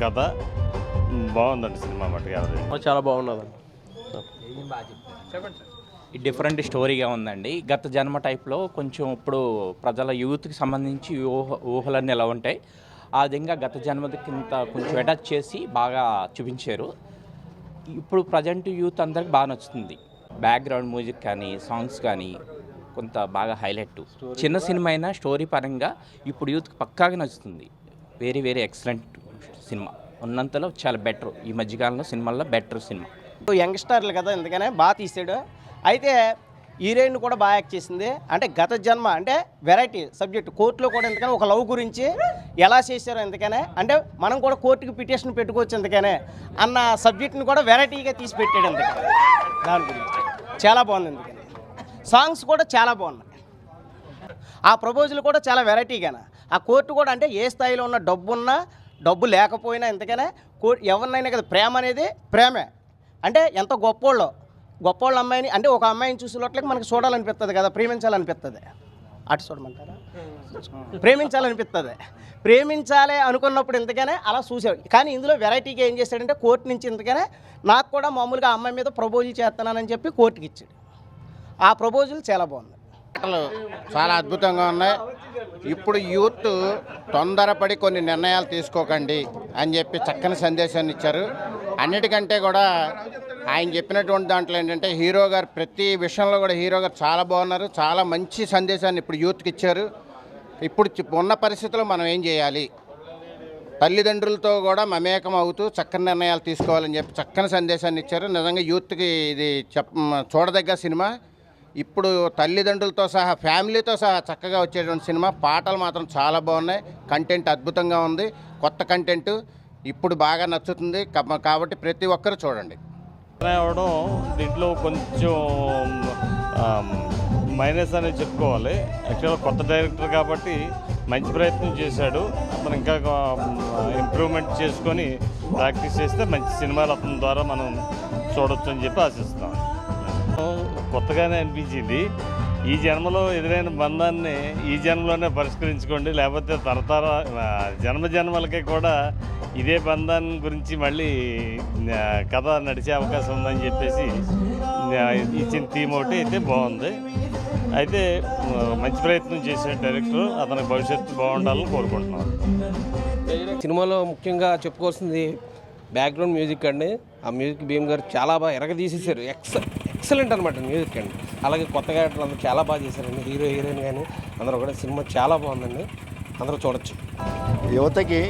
కథ బాగుందండి సినిమా మట్టుకు యావరేజ్. చాలా బాగున్నదండి. డిఫరెంట్ స్టోరీగా ఉందండి. గత జన్మ టైప్లో కొంచెం ఇప్పుడు ప్రజల యూత్కి సంబంధించి ఊహలన్నీ ఎలా ఉంటాయి ఆ విధంగా గత జన్మది కింద కొంచెం అటాచ్ చేసి బాగా చూపించారు. ఇప్పుడు ప్రజెంట్ యూత్ అందరికి బాగా నచ్చుతుంది. బ్యాక్గ్రౌండ్ మ్యూజిక్ కానీ సాంగ్స్ కానీ కొంత బాగా హైలైట్. చిన్న సినిమా అయినా స్టోరీ పరంగా ఇప్పుడు యూత్కి పక్కాగా నచ్చుతుంది. Very very excellent cinema. ఉన్నంతలో చాలా బెటర్. ఈ మధ్యకాలంలో సినిమాల్లో బెటర్ సినిమా. యంగ్స్టర్లు కదా, ఎందుకనే బాగా తీసాడు. అయితే హీరోయిన్ కూడా బాగా యాక్ట్ చేసింది. అంటే గత జన్మ అంటే వెరైటీ సబ్జెక్ట్. కోర్టులో కూడా ఎందుకని ఒక లవ్ గురించి ఎలా చేశారో ఎందుకనే, అంటే మనం కూడా కోర్టుకి పిటిషన్ పెట్టుకోవచ్చు ఎందుకనే అన్న సబ్జెక్ట్ని కూడా వెరైటీగా తీసి పెట్టాడు. ఎందుకని దాని గురించి చాలా బాగుంది. ఎందుకని సాంగ్స్ కూడా చాలా బాగున్నాయి. ఆ ప్రపోజల్ కూడా చాలా వెరైటీగానే. ఆ కోర్టు కూడా అంటే ఏ స్థాయిలో ఉన్న డబ్బు ఉన్నా డబ్బు లేకపోయినా ఎందుకనే ఎవరినైనా కదా ప్రేమ అనేది ప్రేమే. అంటే ఎంత గొప్పోళ్ళ అమ్మాయిని అంటే ఒక అమ్మాయిని చూసేలోట్లకి మనకు చూడాలనిపిస్తుంది కదా, ప్రేమించాలనిపిస్తుంది. అటు చూడమంటారా? ప్రేమించాలి అనుకున్నప్పుడు ఎందుకనే అలా చూసాడు. కానీ ఇందులో వెరైటీగా ఏం చేశాడంటే కోర్టు నుంచి ఎందుకనే నాకు కూడా మామూలుగా ఆ అమ్మాయి మీద ప్రపోజల్ చేస్తున్నానని చెప్పి కోర్టుకి ఇచ్చాడు. ఆ ప్రపోజల్ చాలా బాగుంది. చాలా అద్భుతంగా ఉన్నాయి. ఇప్పుడు యూత్ తొందరపడి కొన్ని నిర్ణయాలు తీసుకోకండి అని చెప్పి చక్కని సందేశాన్ని ఇచ్చారు. అన్నిటికంటే కూడా ఆయన చెప్పినటువంటి దాంట్లో ఏంటంటే హీరో గారు ప్రతి విషయంలో కూడా హీరో గారు చాలా బాగున్నారు. చాలా మంచి సందేశాన్ని ఇప్పుడు యూత్కి ఇచ్చారు. ఇప్పుడు ఉన్న పరిస్థితుల్లో మనం ఏం చేయాలి, తల్లిదండ్రులతో కూడా మమేకం అవుతూ చక్కని నిర్ణయాలు తీసుకోవాలని చెప్పి చక్కని సందేశాన్ని ఇచ్చారు. నిజంగా యూత్కి ఇది చూడదగ్గ సినిమా. ఇప్పుడు తల్లిదండ్రులతో సహా ఫ్యామిలీతో సహా చక్కగా వచ్చేటువంటి సినిమా. పాటలు మాత్రం చాలా బాగున్నాయి. కంటెంట్ అద్భుతంగా ఉంది. కొత్త కంటెంట్ ఇప్పుడు బాగా నచ్చుతుంది కాబట్టి ప్రతి ఒక్కరు చూడండి. అవడం దీంట్లో కొంచెం మైనస్ అనేది చెప్పుకోవాలి. యాక్చువల్గా కొత్త డైరెక్టర్ కాబట్టి మంచి ప్రయత్నం చేశాడు. అతను ఇంకా ఇంప్రూవ్మెంట్ చేసుకొని ప్రాక్టీస్ చేస్తే మంచి సినిమాలు అతని ద్వారా మనం చూడొచ్చు అని చెప్పి ఆశిస్తాం. కొత్తగానే అనిపించింది. ఈ జన్మలో ఎదురైన బంధాన్ని ఈ జన్మలోనే పరిష్కరించుకోండి, లేకపోతే తరతర జన్మలకి కూడా ఇదే బంధాన్ని గురించి మళ్ళీ కథ నడిచే అవకాశం ఉందని చెప్పేసి ఇచ్చిన థీమ్ ఒకటి అయితే బాగుంది. అయితే మంచి ప్రయత్నం చేసే డైరెక్టర్, అతని భవిష్యత్తు బాగుండాలని కోరుకుంటున్నాను. సినిమాలో ముఖ్యంగా చెప్పుకోవాల్సింది బ్యాక్గ్రౌండ్ మ్యూజిక్ అండి. ఆ మ్యూజిక్ భీమ్ గారు చాలా బాగా ఎరగదీసేశారు. ఎక్సలెంట్ అనమాట మ్యూజిక్ అండి. అలాగే కొత్తగా అందరూ చాలా బాగా చేశారండి. హీరో హీరోయిన్ కానీ అందరూ కూడా సినిమా చాలా బాగుందండి. అందరూ చూడొచ్చు. యువతకి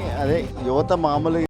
యువత మామూలు